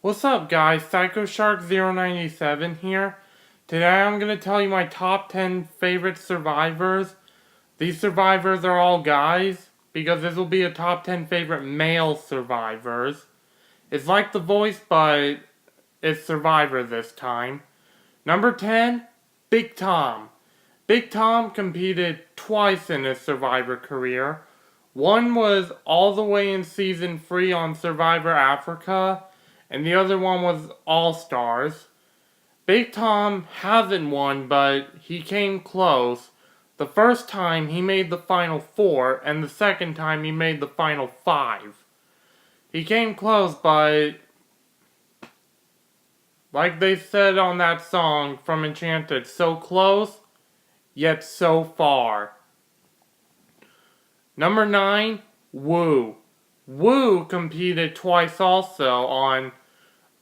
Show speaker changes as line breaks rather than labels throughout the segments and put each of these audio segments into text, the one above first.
What's up, guys? PsychoShark097 here. Today I'm going to tell you my top 10 favorite survivors. These survivors are all guys, because this will be a top 10 favorite male survivors. It's like The Voice, but it's Survivor this time. Number 10, Big Tom. Big Tom competed twice in his Survivor career. One was all the way in season 3 on Survivor Africa, and the other one was All Stars. Big Tom hasn't won, but he came close. The first time he made the final 4, and the second time he made the final 5. He came close, but like they said on that song from Enchanted, so close, yet so far. Number 9, Wu. Wu competed twice also on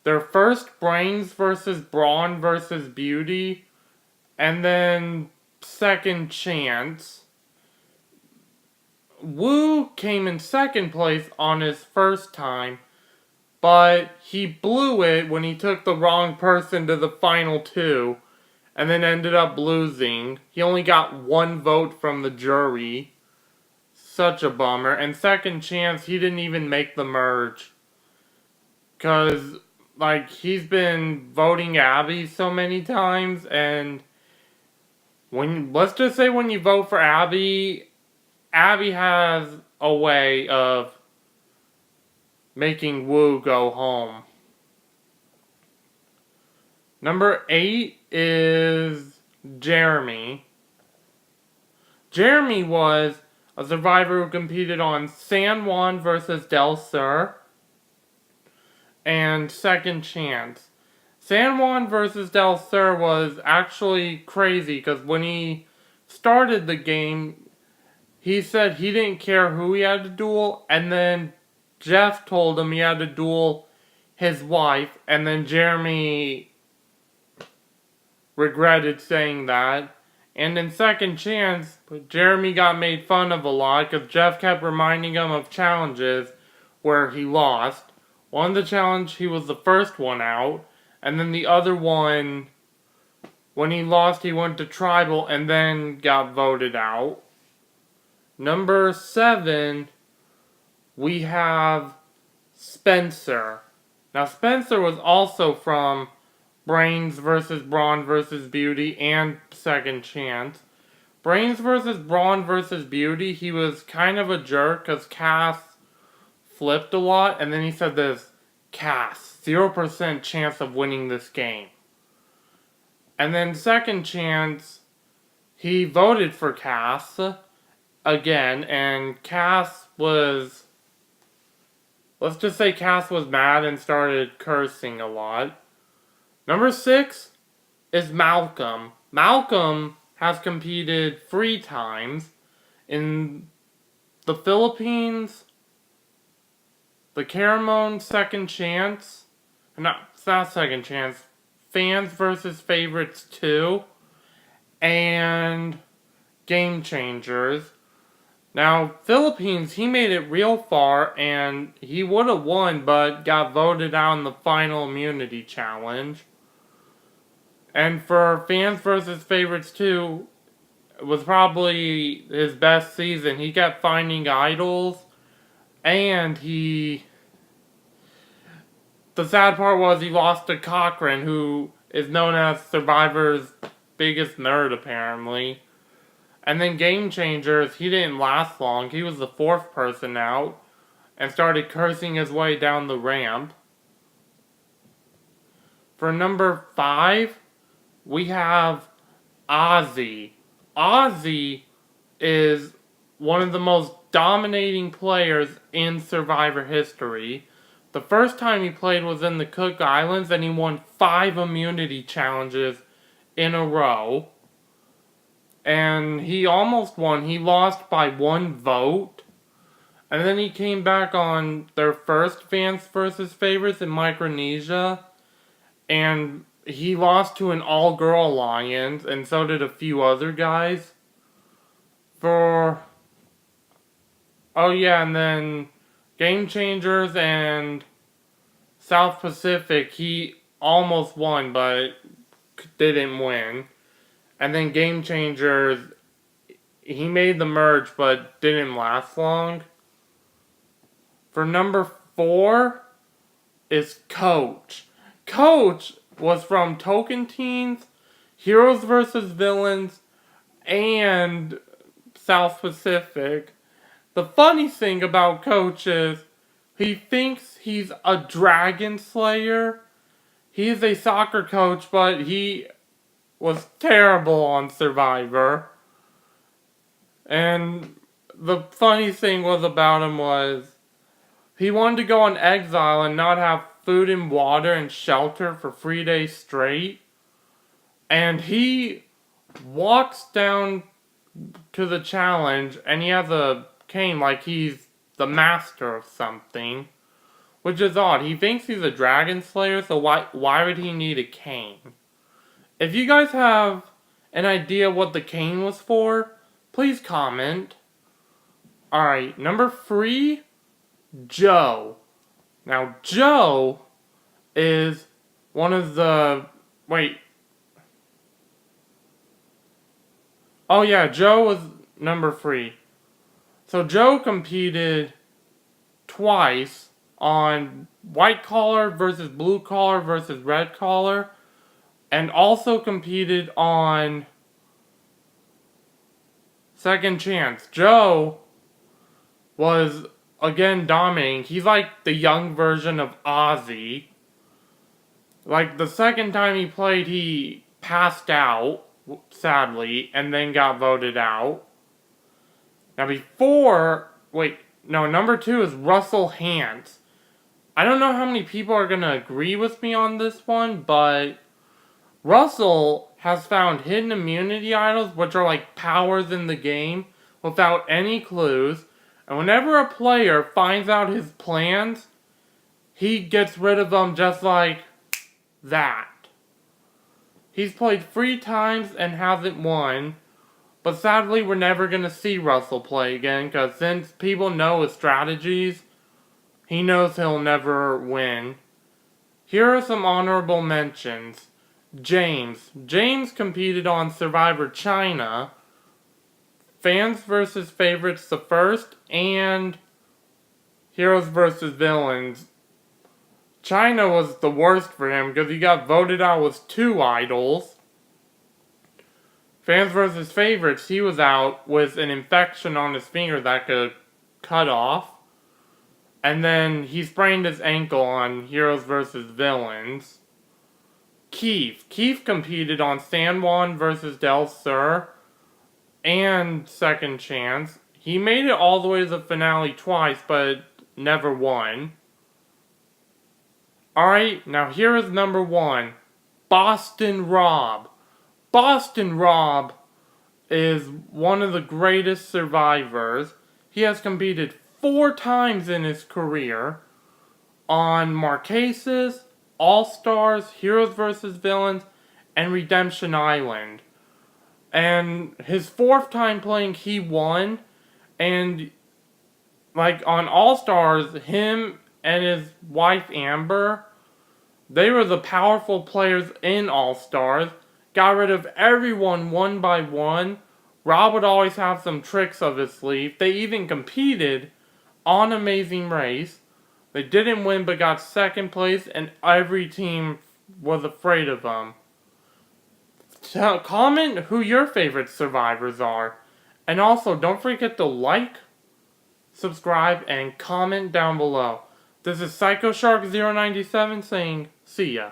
their first Brains vs. Brawn vs. Beauty, and then Second Chance. Wu came in second place on his first time, but he blew it when he took the wrong person to the final 2, and then ended up losing. He only got 1 vote from the jury. Such a bummer. And Second Chance, he didn't even make the merge. Because, he's been voting Abby so many times, and let's just say when you vote for Abby, Abby has a way of making Wu go home. Number 8 is Jeremy. Jeremy was a survivor who competed on San Juan vs. Del Sur and Second Chance. San Juan vs. Del Sur was actually crazy because when he started the game, he said he didn't care who he had to duel, and then Jeff told him he had to duel his wife, and then Jeremy regretted saying that. And in Second Chance, Jeremy got made fun of a lot because Jeff kept reminding him of challenges where he lost. One of the challenge, he was the first one out, and then the other one, when he lost, he went to Tribal and then got voted out. Number 7, we have Spencer. Now, Spencer was also from Brains vs. Brawn vs. Beauty and Second Chance. Brains vs. Brawn vs. Beauty, he was kind of a jerk because Cass flipped a lot, and then he said this, Cass, 0% chance of winning this game. And then Second Chance, he voted for Cass again, and Cass was, let's just say Cass was mad and started cursing a lot. Number 6 is Malcolm. Malcolm has competed 3 times in the Philippines, the Caramon Second Chance, it's not Second Chance, Fans vs. Favorites 2, and Game Changers. Now, Philippines, he made it real far, and he would have won, but got voted out in the final immunity challenge. And for Fans vs. Favorites 2, it was probably his best season. He kept finding idols, and the sad part was he lost to Cochran, who is known as Survivor's biggest nerd, apparently. And then Game Changers, he didn't last long. He was the 4th person out, and started cursing his way down the ramp. For number 5, we have Ozzy. Ozzy is one of the most dominating players in Survivor history. The first time he played was in the Cook Islands, and he won 5 immunity challenges in a row. And he almost won. He lost by 1 vote. And then he came back on their first Fans vs. Favorites in Micronesia, and he lost to an all-girl alliance, and so did a few other guys. And then Game Changers and South Pacific, he almost won, but didn't win. And then Game Changers, he made the merge, but didn't last long. For number 4 is Coach. Coach was from Tocantins, Heroes vs. Villains, and South Pacific. The funny thing about Coach is he thinks he's a dragon slayer. He is a soccer coach, but he was terrible on Survivor. And the funny thing was about him was he wanted to go on exile and not have food and water and shelter for 3 days straight. And he walks down to the challenge and he has a cane like he's the master of something. Which is odd. He thinks he's a dragon slayer, so why would he need a cane? If you guys have an idea what the cane was for, please comment. Alright, number 3, Joe. Now, Joe is one of the... Wait. Oh yeah, Joe was number 3. So Joe competed twice on white collar versus blue collar versus red collar, and also competed on Second Chance. Joe was again dominating. He's like the young version of Ozzy. Like the second time he played, he passed out, sadly, and then got voted out. Now number 2 is Russell Hantz. I don't know how many people are going to agree with me on this one, but Russell has found hidden immunity idols, which are like powers in the game, without any clues. And whenever a player finds out his plans, he gets rid of them just like that. He's played 3 times and hasn't won. But sadly, we're never going to see Russell play again, because since people know his strategies, he knows he'll never win. Here are some honorable mentions. James. James competed on Survivor China, Fans vs. Favorites the first, and Heroes vs. Villains. China was the worst for him because he got voted out with 2 idols. Fans vs. Favorites, he was out with an infection on his finger that could cut off. And then he sprained his ankle on Heroes vs. Villains. Keith. Keith competed on San Juan vs. Del Sur and Second Chance. He made it all the way to the finale twice, but never won. Alright, now here is number 1. Boston Rob. Boston Rob is one of the greatest survivors. He has competed 4 times in his career on Marquesas, All-Stars, Heroes vs. Villains, and Redemption Island. And his 4th time playing, he won. And like on All-Stars, him and his wife Amber, they were the powerful players in All-Stars. Got rid of everyone one by one. Rob would always have some tricks up his sleeve. They even competed on Amazing Race. They didn't win but got 2nd place, and every team was afraid of them. Comment who your favorite survivors are. And also, don't forget to like, subscribe, and comment down below. This is PsychoShark097 saying, see ya.